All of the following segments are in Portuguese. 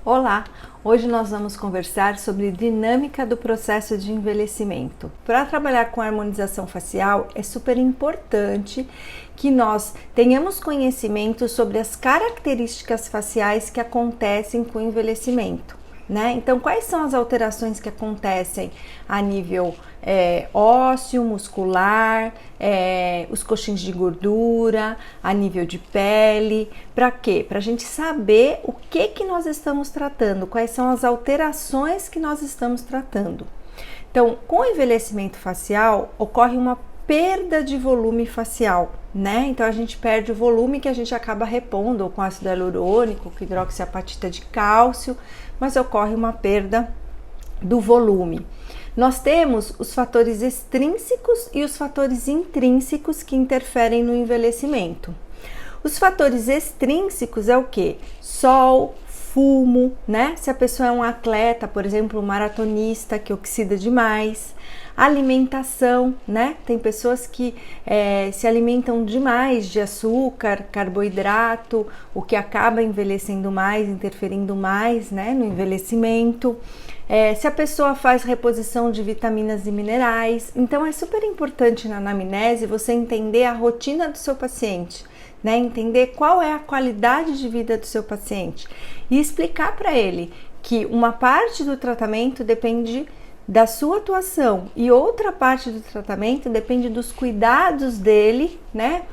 Olá! Hoje nós vamos conversar sobre dinâmica do processo de envelhecimento. Para trabalhar com harmonização facial é super importante que nós tenhamos conhecimento sobre as características faciais que acontecem com o envelhecimento, né? Então, quais são as alterações que acontecem a nível ósseo, muscular, os coxins de gordura, a nível de pele? Para quê? Para a gente saber o que nós estamos tratando, quais são as alterações que nós estamos tratando. Então, com o envelhecimento facial, ocorre uma perda de volume facial, né? Então a gente perde o volume que a gente acaba repondo ou com ácido hialurônico, com hidroxiapatita de cálcio, mas ocorre uma perda do volume. Nós temos os fatores extrínsecos e os fatores intrínsecos que interferem no envelhecimento. Os fatores extrínsecos é o que? Sol, fumo, né? Se a pessoa é um atleta, por exemplo, um maratonista que oxida demais, alimentação, né? Tem pessoas que se alimentam demais de açúcar, carboidrato, o que acaba envelhecendo mais, interferindo mais, né, no envelhecimento. Se a pessoa faz reposição de vitaminas e minerais. Então é super importante na anamnese você entender a rotina do seu paciente, né? Entender qual é a qualidade de vida do seu paciente e explicar para ele que uma parte do tratamento depende da sua atuação e outra parte do tratamento depende dos cuidados dele, né?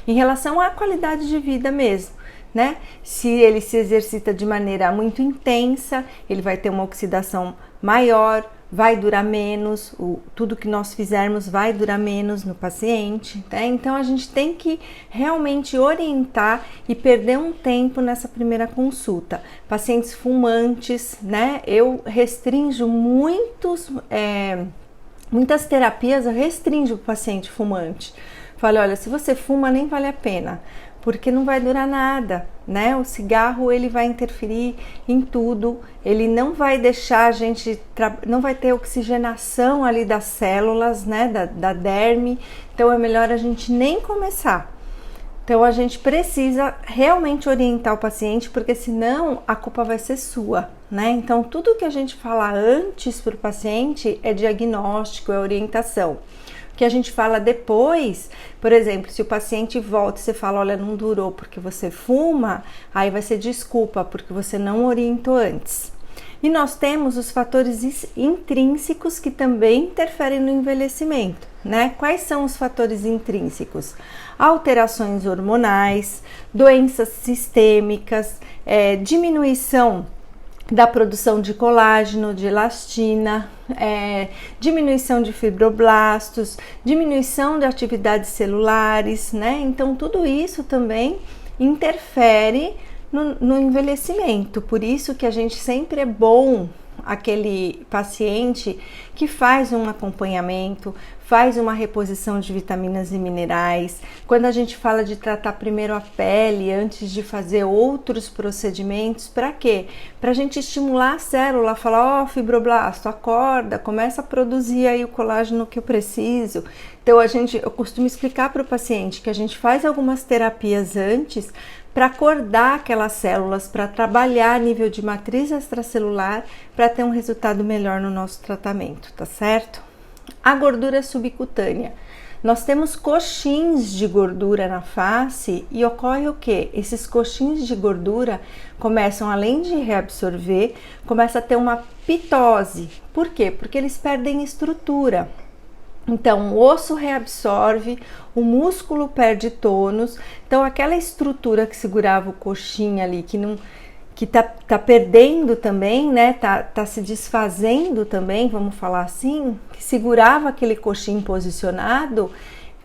Em relação à qualidade de vida mesmo, né? Se ele se exercita de maneira muito intensa, ele vai ter uma oxidação maior, vai durar menos, tudo que nós fizermos vai durar menos no paciente, né? Então a gente tem que realmente orientar e perder um tempo nessa primeira consulta. Pacientes fumantes, né? Eu restringo muitas terapias, eu restringo o paciente fumante. Falo, olha, se você fuma nem vale a pena, porque não vai durar nada, né? O cigarro ele vai interferir em tudo, ele não vai deixar a gente, não vai ter oxigenação ali das células, né? Da derme, então é melhor a gente nem começar. Então a gente precisa realmente orientar o paciente, porque senão a culpa vai ser sua, né? Então tudo que a gente fala antes para o paciente é diagnóstico, é orientação. Que a gente fala depois, por exemplo, se o paciente volta e você fala, olha, não durou porque você fuma, aí vai ser desculpa, porque você não orientou antes. E nós temos os fatores intrínsecos que também interferem no envelhecimento, né? Quais são os fatores intrínsecos? Alterações hormonais, doenças sistêmicas, diminuição da produção de colágeno, de elastina, diminuição de fibroblastos, diminuição de atividades celulares, né? Então tudo isso também interfere no envelhecimento. Por isso que a gente sempre é bom aquele paciente que faz um acompanhamento, faz uma reposição de vitaminas e minerais. Quando a gente fala de tratar primeiro a pele antes de fazer outros procedimentos, para quê? Para a gente estimular a célula, falar, ó, fibroblasto, acorda, começa a produzir aí o colágeno que eu preciso. Então eu costumo explicar para o paciente que a gente faz algumas terapias antes para acordar aquelas células, para trabalhar a nível de matriz extracelular, para ter um resultado melhor no nosso tratamento, tá certo? A gordura subcutânea. Nós temos coxins de gordura na face e ocorre o quê? Esses coxins de gordura começam, além de reabsorver, começa a ter uma pitose. Por quê? Porque eles perdem estrutura. Então, o osso reabsorve, o músculo perde tônus, então aquela estrutura que segurava o coxinha ali, que tá perdendo também, né, tá se desfazendo também, vamos falar assim, que segurava aquele coxim posicionado,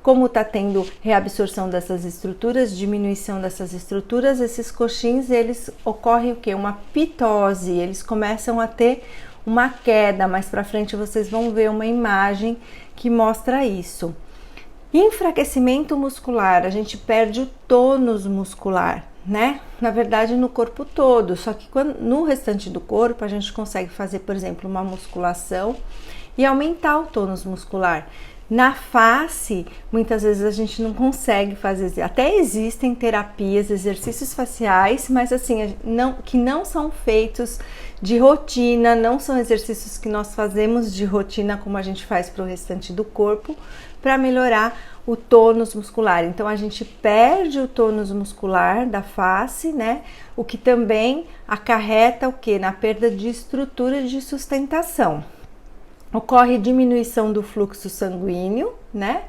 como tá tendo reabsorção dessas estruturas, diminuição dessas estruturas, esses coxins, eles ocorrem o quê? Uma pitose, eles começam a ter uma queda. Mais para frente vocês vão ver uma imagem que mostra isso. Enfraquecimento muscular, a gente perde o tônus muscular, né? Na verdade no corpo todo, só que no restante do corpo a gente consegue fazer, por exemplo, uma musculação e aumentar o tônus muscular. Na face, muitas vezes a gente não consegue fazer, até existem terapias, exercícios faciais, mas assim, que não são feitos de rotina, não são exercícios que nós fazemos de rotina como a gente faz para o restante do corpo, para melhorar o tônus muscular. Então a gente perde o tônus muscular da face, né? O que também acarreta o quê? Na perda de estrutura de sustentação. Ocorre diminuição do fluxo sanguíneo, né?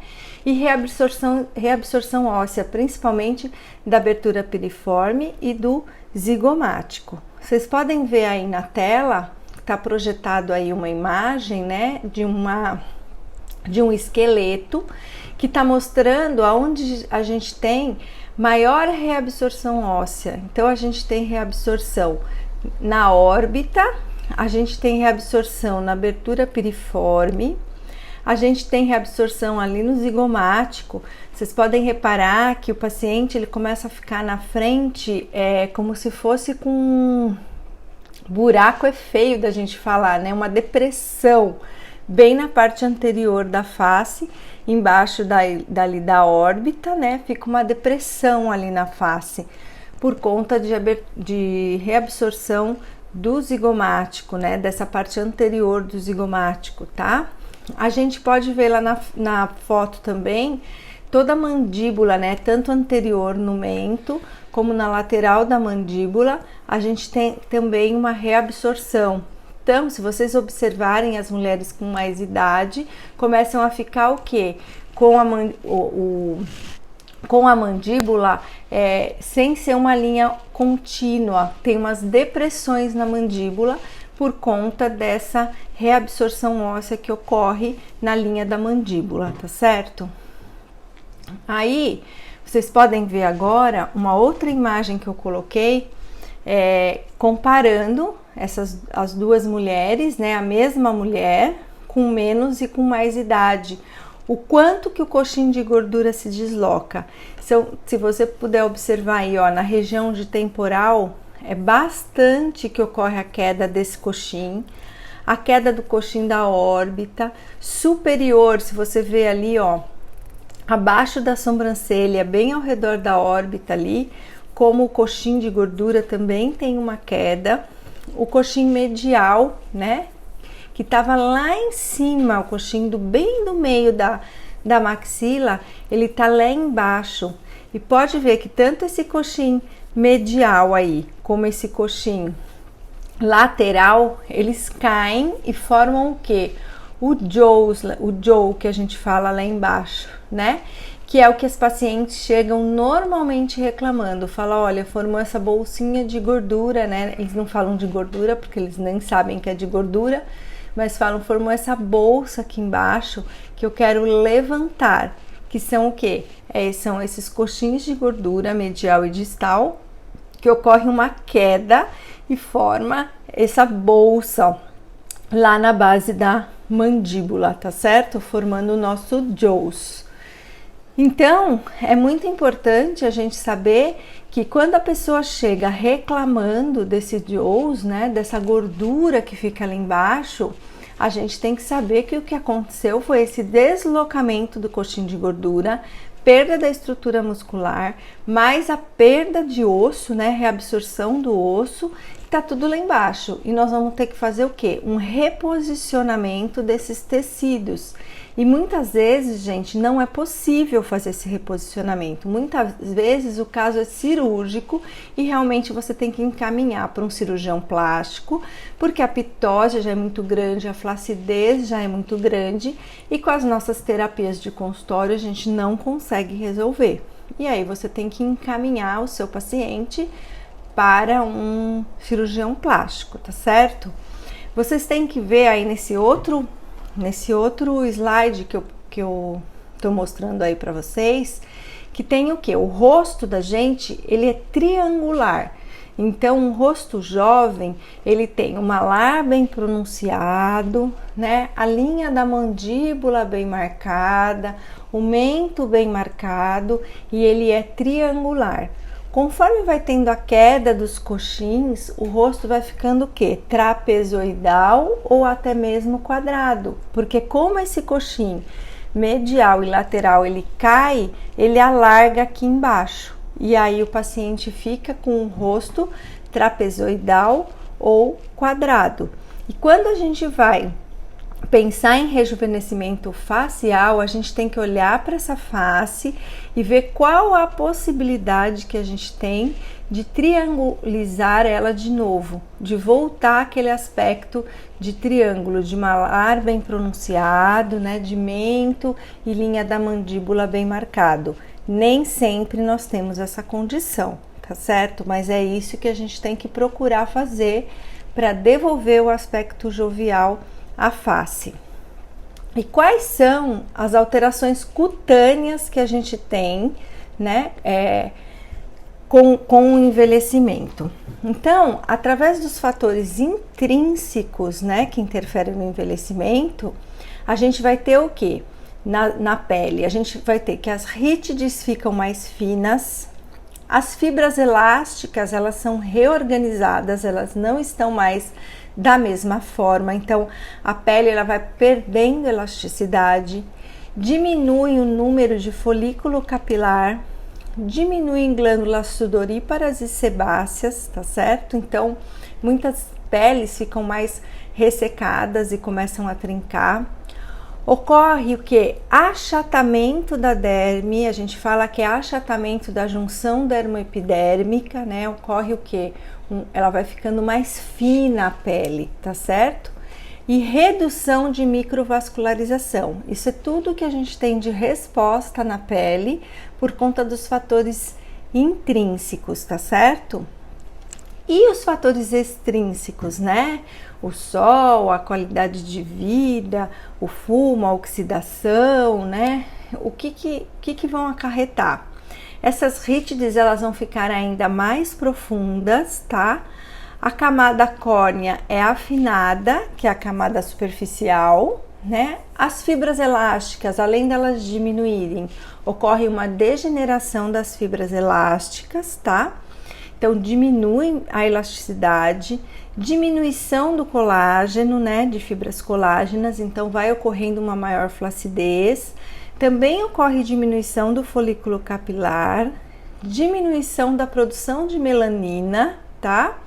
E reabsorção óssea, principalmente da abertura piriforme e do zigomático. Vocês podem ver aí na tela, está projetado aí uma imagem, né? De um esqueleto que está mostrando aonde a gente tem maior reabsorção óssea. Então a gente tem reabsorção na órbita, a gente tem reabsorção na abertura piriforme, a gente tem reabsorção ali no zigomático. Vocês podem reparar que o paciente ele começa a ficar na frente como se fosse com buraco, é feio da gente falar, né? Uma depressão bem na parte anterior da face, embaixo dali da órbita, né? Fica uma depressão ali na face por conta de reabsorção do zigomático, né? Dessa parte anterior do zigomático, tá? A gente pode ver lá na foto também toda a mandíbula, né? Tanto anterior no mento como na lateral da mandíbula, a gente tem também uma reabsorção. Então, se vocês observarem as mulheres com mais idade, começam a ficar o quê? Com a mandíbula sem ser uma linha contínua, tem umas depressões na mandíbula por conta dessa reabsorção óssea que ocorre na linha da mandíbula, tá certo? Aí, vocês podem ver agora uma outra imagem que eu coloquei, comparando as duas mulheres, né? A mesma mulher com menos e com mais idade. O quanto que o coxim de gordura se desloca. Se você puder observar aí, ó, na região de temporal, é bastante que ocorre a queda desse coxim, a queda do coxim da órbita superior, se você vê ali, ó, abaixo da sobrancelha, bem ao redor da órbita ali, como o coxim de gordura também tem uma queda. O coxim medial, né, que estava lá em cima, o coxim bem do meio da maxila, ele tá lá embaixo. E pode ver que tanto esse coxim medial aí, como esse coxim lateral, eles caem e formam o quê? O jaw que a gente fala lá embaixo, né? Que é o que as pacientes chegam normalmente reclamando. Fala, olha, formou essa bolsinha de gordura, né? Eles não falam de gordura porque eles nem sabem que é de gordura, mas falam, formou essa bolsa aqui embaixo que eu quero levantar. Que são o quê? São esses coxins de gordura medial e distal, que ocorre uma queda e forma essa bolsa, ó, lá na base da mandíbula, tá certo? Formando o nosso jaws. Então, é muito importante a gente saber que quando a pessoa chega reclamando desse jaws, né, dessa gordura que fica lá embaixo, a gente tem que saber que o que aconteceu foi esse deslocamento do coxim de gordura, perda da estrutura muscular, mais a perda de osso, né, reabsorção do osso, tá tudo lá embaixo. E nós vamos ter que fazer o quê? Um reposicionamento desses tecidos. E muitas vezes, gente, não é possível fazer esse reposicionamento. Muitas vezes o caso é cirúrgico e realmente você tem que encaminhar para um cirurgião plástico, porque a pitose já é muito grande, a flacidez já é muito grande e com as nossas terapias de consultório a gente não consegue resolver. E aí você tem que encaminhar o seu paciente para um cirurgião plástico, tá certo? Vocês têm que ver aí nesse outro slide que eu tô mostrando aí para vocês, que tem o que? O rosto da gente, ele é triangular. Então, um rosto jovem, ele tem o malar bem pronunciado, né? A linha da mandíbula bem marcada, o mento bem marcado e ele é triangular. Conforme vai tendo a queda dos coxins, o rosto vai ficando o quê? Trapezoidal ou até mesmo quadrado. Porque como esse coxim medial e lateral ele cai, ele alarga aqui embaixo. E aí o paciente fica com o rosto trapezoidal ou quadrado. E quando a gente vai pensar em rejuvenescimento facial, a gente tem que olhar para essa face e ver qual a possibilidade que a gente tem de triangulizar ela de novo, de voltar aquele aspecto de triângulo, de malar bem pronunciado, né, de mento e linha da mandíbula bem marcado. Nem sempre nós temos essa condição, tá certo? Mas é isso que a gente tem que procurar fazer para devolver o aspecto jovial à face. E quais são as alterações cutâneas que a gente tem, né, com o envelhecimento? Então, através dos fatores intrínsecos, né, que interferem no envelhecimento, a gente vai ter o quê? Na pele, a gente vai ter que as rítides ficam mais finas, as fibras elásticas, elas são reorganizadas, elas não estão mais da mesma forma, então a pele ela vai perdendo elasticidade, diminui o número de folículo capilar, diminui glândulas sudoríparas e sebáceas, tá certo? Então, muitas peles ficam mais ressecadas e começam a trincar. Ocorre o que? Achatamento da derme, a gente fala que é achatamento da junção dermoepidérmica, né? Ocorre o que? Ela vai ficando mais fina a pele, tá certo? E redução de microvascularização. Isso é tudo que a gente tem de resposta na pele por conta dos fatores intrínsecos, tá certo? E os fatores extrínsecos, né? O sol, a qualidade de vida, o fumo, a oxidação, né? O que vão acarretar? Essas rítides, elas vão ficar ainda mais profundas, tá? A camada córnea é afinada, que é a camada superficial, né? As fibras elásticas, além delas diminuírem, ocorre uma degeneração das fibras elásticas, tá? Então, diminui a elasticidade, diminuição do colágeno, né, de fibras colágenas, então vai ocorrendo uma maior flacidez. Também ocorre diminuição do folículo capilar, diminuição da produção de melanina, tá?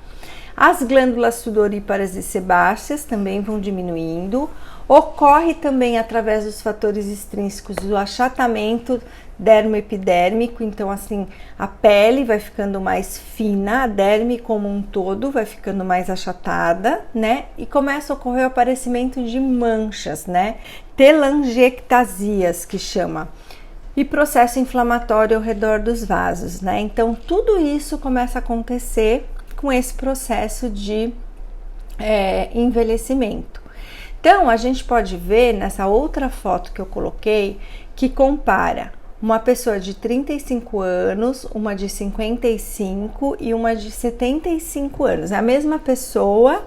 As glândulas sudoríparas e sebáceas também vão diminuindo. Ocorre também através dos fatores extrínsecos o achatamento dermoepidérmico, então assim, a pele vai ficando mais fina, a derme como um todo vai ficando mais achatada, né? E começa a ocorrer o aparecimento de manchas, né? Telangiectasias, que chama. E processo inflamatório ao redor dos vasos, né? Então, tudo isso começa a acontecer com esse processo de envelhecimento. Então, a gente pode ver nessa outra foto que eu coloquei, que compara uma pessoa de 35 anos, uma de 55 e uma de 75 anos. É a mesma pessoa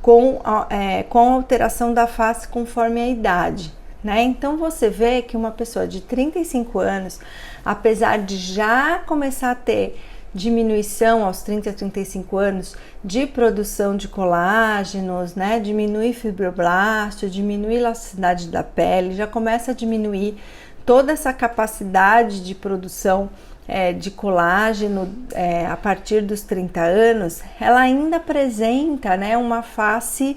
com alteração da face conforme a idade, né? Então, você vê que uma pessoa de 35 anos, apesar de já começar a ter diminuição aos 30 a 35 anos de produção de colágenos, né? Diminui fibroblasto, diminui elasticidade da pele, já começa a diminuir toda essa capacidade de produção de colágeno a partir dos 30 anos, ela ainda apresenta, né, uma face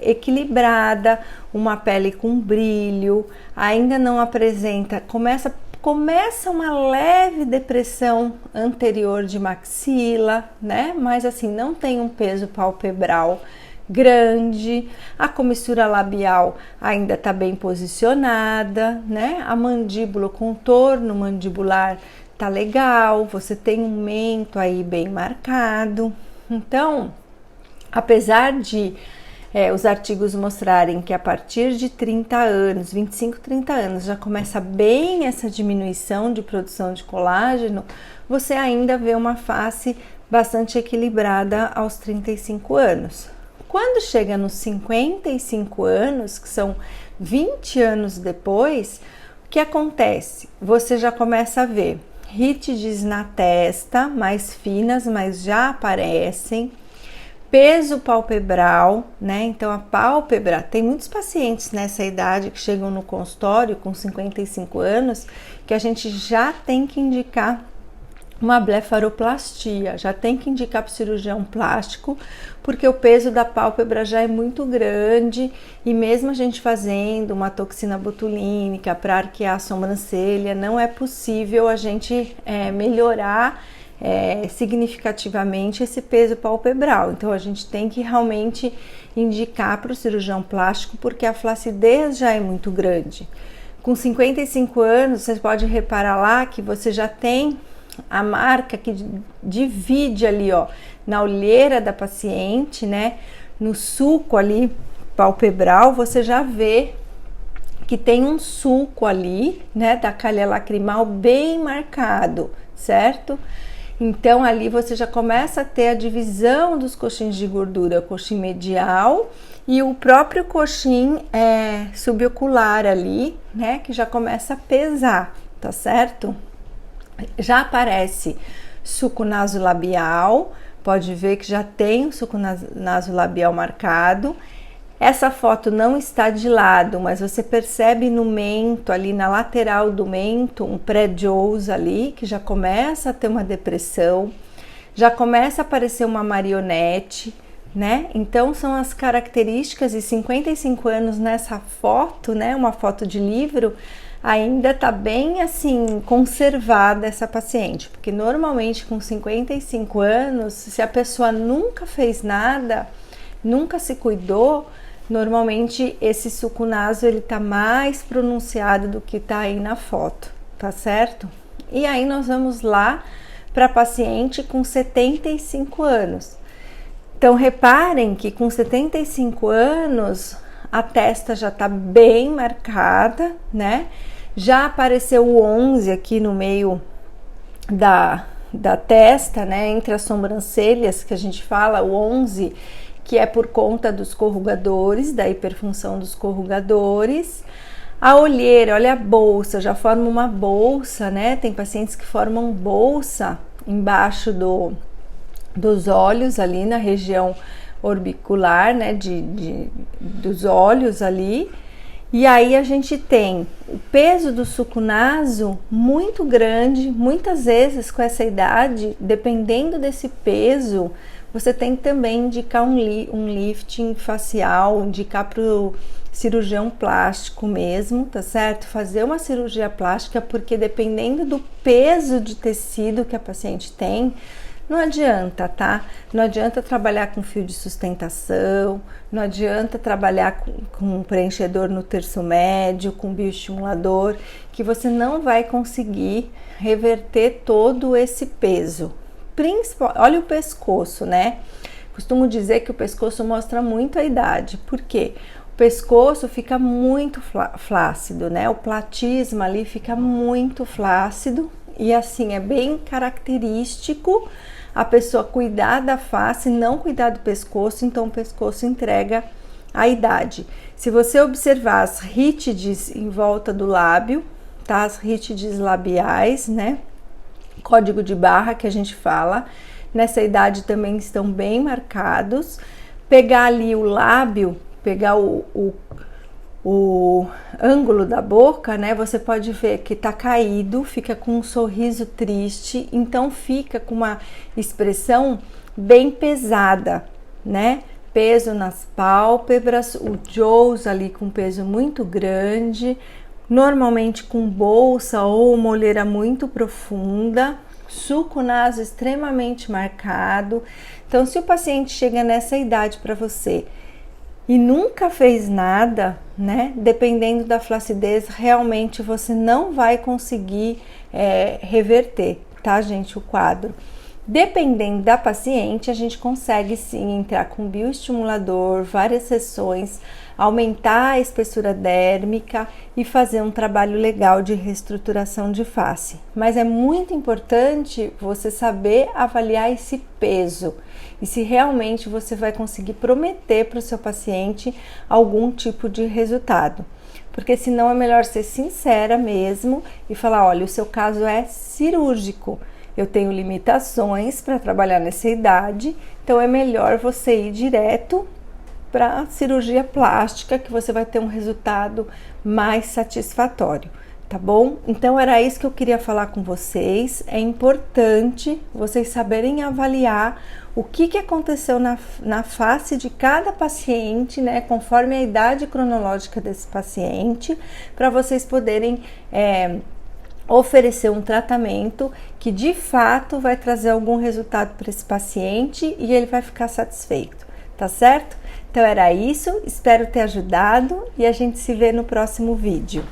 equilibrada, uma pele com brilho, ainda não apresenta, começa uma leve depressão anterior de maxila, né? Mas assim, não tem um peso palpebral grande, a comissura labial ainda está bem posicionada, né? A mandíbula, o contorno mandibular tá legal, você tem um mento aí bem marcado. Então, apesar de os artigos mostrarem que a partir de 30 anos, 25, 30 anos, já começa bem essa diminuição de produção de colágeno, você ainda vê uma face bastante equilibrada aos 35 anos. Quando chega nos 55 anos, que são 20 anos depois, o que acontece? Você já começa a ver rítides na testa, mais finas, mas já aparecem, Peso palpebral, né? Então a pálpebra, tem muitos pacientes nessa idade que chegam no consultório com 55 anos que a gente já tem que indicar uma blefaroplastia, já tem que indicar para o cirurgião plástico, porque o peso da pálpebra já é muito grande e mesmo a gente fazendo uma toxina botulínica para arquear a sobrancelha, não é possível a gente melhorar significativamente esse peso palpebral. Então a gente tem que realmente indicar para o cirurgião plástico, porque a flacidez já é muito grande. Com 55 anos, você pode reparar lá que você já tem a marca que divide ali, ó, na olheira da paciente, né, no sulco ali palpebral, você já vê que tem um sulco ali, né, da calha lacrimal bem marcado, certo? Então ali você já começa a ter a divisão dos coxins de gordura, o coxim medial e o próprio coxim subocular ali, né, que já começa a pesar, tá certo? Já aparece suco nasolabial, pode ver que já tem o suco nasolabial marcado. Essa foto não está de lado, mas você percebe no mento, ali na lateral do mento, um pré-jowls ali, que já começa a ter uma depressão, já começa a aparecer uma marionete, né? Então são as características, e 55 anos nessa foto, né? Uma foto de livro, ainda tá bem assim conservada essa paciente, porque normalmente com 55 anos, se a pessoa nunca fez nada, nunca se cuidou, normalmente esse suco naso ele tá mais pronunciado do que tá aí na foto, tá certo? E aí nós vamos lá para paciente com 75 anos. Então reparem que com 75 anos a testa já tá bem marcada, né? Já apareceu o 11 aqui no meio da testa, né? Entre as sobrancelhas, que a gente fala, o 11, que é por conta dos corrugadores, da hiperfunção dos corrugadores. A olheira, olha a bolsa, já forma uma bolsa, né? Tem pacientes que formam bolsa embaixo dos olhos, ali na região orbicular, né? Dos olhos ali. E aí a gente tem o peso do suco naso muito grande, muitas vezes com essa idade, dependendo desse peso, você tem que também indicar um lifting facial, indicar para o cirurgião plástico mesmo, tá certo? Fazer uma cirurgia plástica, porque dependendo do peso de tecido que a paciente tem, não adianta, tá? Não adianta trabalhar com fio de sustentação, não adianta trabalhar com preenchedor no terço médio, com bioestimulador, que você não vai conseguir reverter todo esse peso. Olha o pescoço, né? Costumo dizer que o pescoço mostra muito a idade, porque o pescoço fica muito flácido, né? O platisma ali fica muito flácido e assim é bem característico a pessoa cuidar da face, não cuidar do pescoço, então o pescoço entrega a idade. Se você observar as rítides em volta do lábio, tá? As rítides labiais, né? Código de barra que a gente fala, nessa idade também estão bem marcados. Pegar ali o lábio, pegar o ângulo da boca, né? Você pode ver que tá caído, fica com um sorriso triste, então fica com uma expressão bem pesada, né? Peso nas pálpebras, o jowls ali com peso muito grande, normalmente com bolsa ou uma olheira muito profunda, suco naso extremamente marcado. Então, se o paciente chega nessa idade para você e nunca fez nada, né? Dependendo da flacidez, realmente você não vai conseguir reverter, tá, gente? O quadro. Dependendo da paciente, a gente consegue sim entrar com bioestimulador, várias sessões, aumentar a espessura dérmica e fazer um trabalho legal de reestruturação de face. Mas é muito importante você saber avaliar esse peso e se realmente você vai conseguir prometer para o seu paciente algum tipo de resultado. Porque senão é melhor ser sincera mesmo e falar, olha, o seu caso é cirúrgico. eu tenho limitações para trabalhar nessa idade, então é melhor você ir direto para cirurgia plástica, que você vai ter um resultado mais satisfatório, tá bom? Então era isso que eu queria falar com vocês. É importante vocês saberem avaliar o que aconteceu na face de cada paciente, né, conforme a idade cronológica desse paciente, para vocês poderem oferecer um tratamento que de fato vai trazer algum resultado para esse paciente e ele vai ficar satisfeito, tá certo? Então era isso, espero ter ajudado e a gente se vê no próximo vídeo.